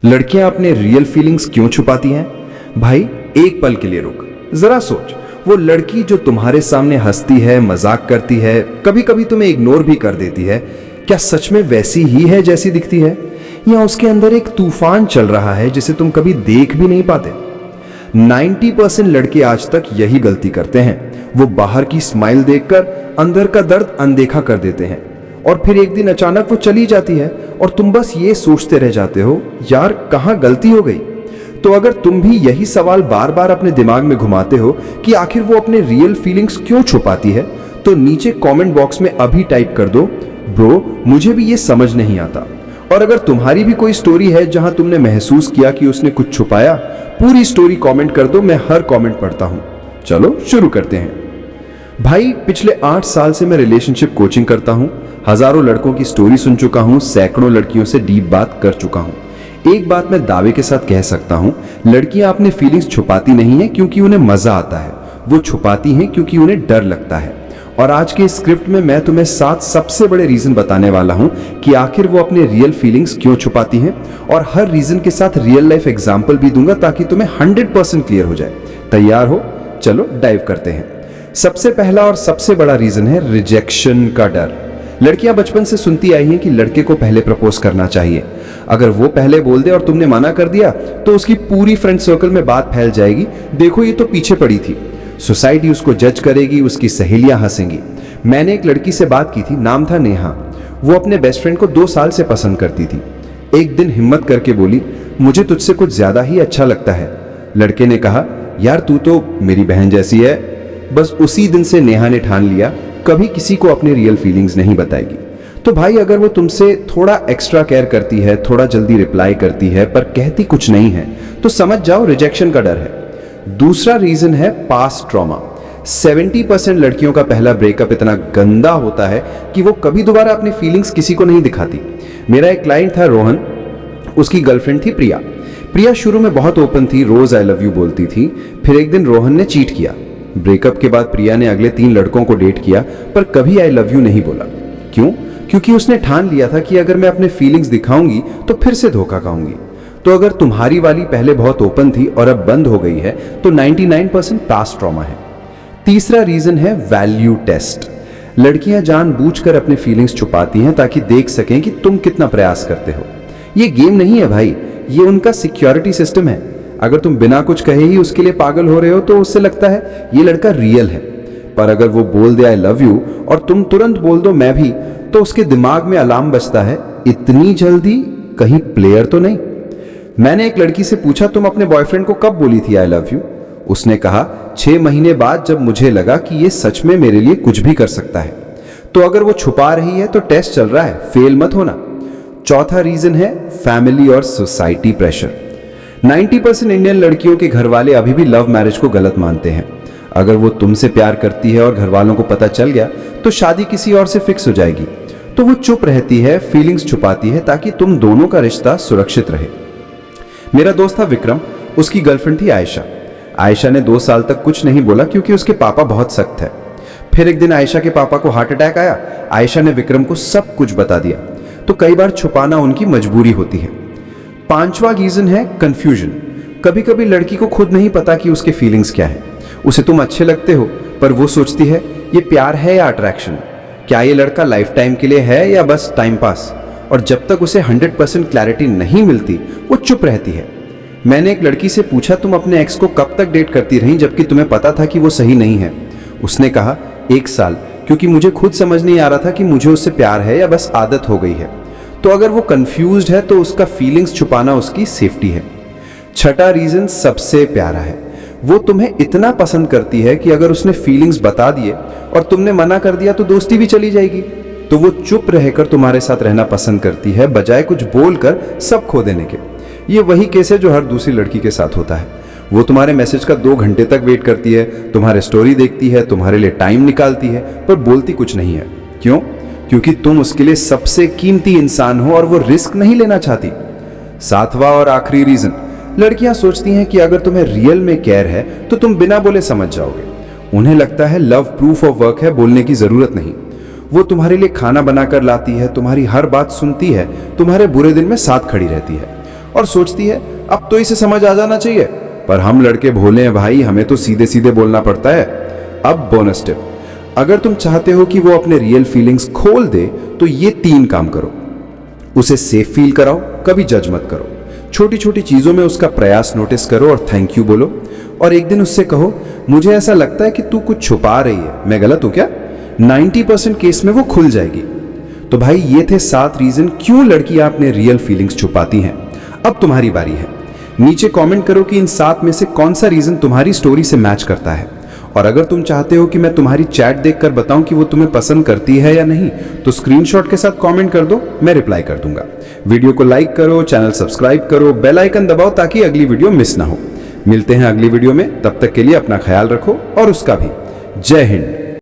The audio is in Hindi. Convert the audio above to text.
लड़कियां अपने रियल फीलिंग्स क्यों छुपाती हैं? भाई एक पल के लिए रुक, जरा सोच। वो लड़की जो तुम्हारे सामने हंसती है, मजाक करती है, कभी कभी तुम्हें इग्नोर भी कर देती है, क्या सच में वैसी ही है जैसी दिखती है, या उसके अंदर एक तूफान चल रहा है जिसे तुम कभी देख भी नहीं पाते? 90% लड़के आज तक यही गलती करते हैं। वो बाहर की स्माइल देखकर अंदर का दर्द अनदेखा कर देते हैं और फिर एक दिन अचानक वो चली जाती है और तुम बस ये सोचते रह जाते हो, यार कहां गलती हो गई। तो अगर तुम भी यही सवाल बार बार अपने दिमाग में घुमाते हो कि आखिर वो अपने रियल फीलिंग्स क्यों छुपाती है, तो नीचे कमेंट बॉक्स में अभी टाइप कर दो, ब्रो मुझे भी ये समझ नहीं आता। और अगर तुम्हारी भी कोई स्टोरी है जहां तुमने महसूस किया कि उसने कुछ छुपाया, पूरी स्टोरी कमेंट कर दो, मैं हर कमेंट पढ़ता हूं। चलो शुरू करते हैं। भाई पिछले 8 साल से मैं रिलेशनशिप कोचिंग करता हूं, हजारों लड़कों की स्टोरी सुन चुका हूं, सैकड़ों लड़कियों से डीप बात कर चुका हूं। एक बात मैं दावे के साथ कह सकता हूं, लड़कियां अपने फीलिंग्स छुपाती नहीं है क्योंकि उन्हें मजा आता है, वो छुपाती हैं क्योंकि उन्हें डर लगता है। और आज के स्क्रिप्ट में मैं तुम्हें 7 सबसे बड़े रीजन बताने वाला हूं कि आखिर वो अपने रियल फीलिंग्स क्यों छुपाती हैं, और हर रीजन के साथ रियल लाइफ एग्जांपल भी दूंगा ताकि तुम्हें 100% क्लियर हो जाए। तैयार हो? चलो डाइव करते हैं। सबसे पहला और सबसे बड़ा रीजन है रिजेक्शन का डर। लड़कियां बचपन से सुनती आई हैं कि लड़के को पहले प्रपोज करना चाहिए। अगर वो पहले बोल दे और तुमने मना कर दिया तो उसकी पूरी फ्रेंड सर्कल में बात फैल जाएगी, देखो ये तो पीछे पड़ी थी। सोसाइटी उसको जज करेगी, उसकी सहेलियां हंसेंगी। मैंने एक लड़की से बात की थी, नाम था नेहा। वो अपने बेस्ट फ्रेंड को 2 साल से पसंद करती थी। एक दिन हिम्मत करके बोली, मुझे तुझसे कुछ ज्यादा ही अच्छा लगता है। लड़के ने कहा, यार तू तो मेरी बहन जैसी है। बस उसी दिन से नेहा ने ठान लिया, कभी किसी को अपने रियल फीलिंग्स नहीं बताएगी। तो भाई अगर वो तुमसे थोड़ा एक्स्ट्रा केयर करती है, थोड़ा जल्दी रिप्लाई करती है पर कहती कुछ नहीं है, तो समझ जाओ रिजेक्शन का डर है। दूसरा रीजन है पास्ट ट्रॉमा। 70% लड़कियों का पहला ब्रेकअप इतना गंदा होता है कि वो कभी दोबारा अपनी फीलिंग्स किसी को नहीं दिखाती। मेरा एक क्लाइंट था रोहन, उसकी गर्लफ्रेंड थी प्रिया। प्रिया शुरू में बहुत ओपन थी, रोज आई लव यू बोलती थी। फिर एक दिन रोहन ने चीट किया। ब्रेकअप के बाद प्रिया ने अगले 3 लड़कों को डेट किया पर कभी आई लव यू नहीं बोला। क्यों? क्योंकि उसने ठान लिया था कि अगर मैं अपने फीलिंग्स दिखाऊंगी तो फिर से धोखा खाऊंगी। तो अगर तुम्हारी वाली पहले बहुत ओपन थी और अब बंद हो गई है तो 99% पास्ट ट्रॉमा है। तीसरा रीजन है वैल्यू टेस्ट। लड़कियां जानबूझकर अपने फीलिंग्स छुपाती हैं ताकि देख सकें कि तुम कितना प्रयास करते हो। ये गेम नहीं है भाई, ये उनका सिक्योरिटी सिस्टम है। अगर तुम बिना कुछ कहे ही उसके लिए पागल हो रहे हो तो उससे लगता है ये लड़का रियल है। पर अगर वो बोल दे आई लव यू और तुम तुरंत बोल दो मैं भी, तो उसके दिमाग में अलार्म बजता है, इतनी जल्दी कहीं प्लेयर तो नहीं। मैंने एक लड़की से पूछा, तुम अपने बॉयफ्रेंड को कब बोली थी आई लव यू? उसने कहा 6 महीने बाद, जब मुझे लगा कि ये सच में मेरे लिए कुछ भी कर सकता है। तो अगर वो छुपा रही है तो टेस्ट चल रहा है, फेल मत होना। चौथा रीजन है फैमिली और सोसाइटी प्रेशर। 90% इंडियन लड़कियों के घर वाले अभी भी लव मैरिज को गलत मानते हैं। अगर वो तुमसे प्यार करती है और घर वालों को पता चल गया तो शादी किसी और से फिक्स हो जाएगी। तो वो चुप रहती है, फीलिंग्स छुपाती है ताकि तुम दोनों का रिश्ता सुरक्षित रहे। मेरा दोस्त था विक्रम, उसकी गर्लफ्रेंड थी आयशा। आयशा ने 2 साल तक कुछ नहीं बोला क्योंकि उसके पापा बहुत सख्त है। फिर एक दिन आयशा के पापा को हार्ट अटैक आया। आयशा ने विक्रम को सब कुछ बता दिया। तो कई बार छुपाना उनकी मजबूरी होती है। 5वां रीजन है कंफ्यूजन। कभी कभी लड़की को खुद नहीं पता कि उसके फीलिंग्स क्या है। उसे तुम अच्छे लगते हो पर वो सोचती है ये प्यार है या अट्रैक्शन, क्या ये लड़का लाइफ टाइम के लिए है या बस टाइम पास। और जब तक उसे 100% क्लैरिटी नहीं मिलती वो चुप रहती है। मैंने एक लड़की से पूछा, तुम अपने एक्स को कब तक डेट करती रही जबकि तुम्हें पता था कि वो सही नहीं है? उसने कहा 1 साल, क्योंकि मुझे खुद समझ नहीं आ रहा था कि मुझे उससे प्यार है या बस आदत हो गई है। तो अगर वो कंफ्यूज्ड है तो उसका फीलिंग्स छुपाना उसकी सेफ्टी है। 6वां रीजन सबसे प्यारा है। वो तुम्हें इतना पसंद करती है कि अगर उसने फीलिंग्स बता दिए और तुमने मना कर दिया तो दोस्ती भी चली जाएगी। तो वो चुप रहकर तुम्हारे साथ रहना पसंद करती है बजाय कुछ बोलकर सब खो देने के। ये वही केस है जो हर दूसरी लड़की के साथ होता है। वो तुम्हारे मैसेज का 2 घंटे तक वेट करती है, तुम्हारे स्टोरी देखती है, तुम्हारे लिए टाइम निकालती है, पर बोलती कुछ नहीं है। क्यों? क्योंकि तुम उसके लिए सबसे कीमती इंसान हो और वो रिस्क नहीं लेना चाहती। 7वां और आखिरी रीजन, लड़कियां सोचती हैं कि अगर तुम्हें रियल में केयर है तो तुम बिना बोले समझ जाओगे। उन्हें लगता है लव प्रूफ ऑफ वर्क है, बोलने की जरूरत नहीं। वो तुम्हारे लिए खाना बनाकर लाती है, तुम्हारी हर बात सुनती है, तुम्हारे बुरे दिन में साथ खड़ी रहती है। और सोचती है अब तो इसे समझ आ जाना चाहिए। पर हम लड़के भोले हैं भाई, हमें तो सीधे सीधे बोलना पड़ता है। अब बोनस टिप, अगर तुम चाहते हो कि वो अपने रियल फीलिंग्स खोल दे तो ये 3 काम करो। उसे सेफ फील कराओ, कभी जज मत करो। छोटी छोटी चीजों में उसका प्रयास नोटिस करो और थैंक यू बोलो। और एक दिन उससे कहो मुझे ऐसा लगता है कि तू कुछ छुपा रही है, मैं गलत हूं क्या? 90% केस में वो खुल जाएगी। तो भाई ये थे 7 रीजन क्यों लड़कियां अपने रियल फीलिंग्स छुपाती हैं। अब तुम्हारी बारी है। नीचे कमेंट करो कि इन 7 में से कौन सा रीजन तुम्हारी स्टोरी से मैच करता है। और अगर तुम चाहते हो कि मैं तुम्हारी चैट देखकर बताऊं कि वो तुम्हें पसंद करती है या नहीं, तो स्क्रीनशॉट के साथ कमेंट कर दो, मैं रिप्लाई कर दूंगा। वीडियो को लाइक करो, चैनल सब्सक्राइब करो, बेल आइकन दबाओ ताकि अगली वीडियो मिस ना हो। मिलते हैं अगली वीडियो में, तब तक के लिए अपना ख्याल रखो और उसका भी। जय हिंद।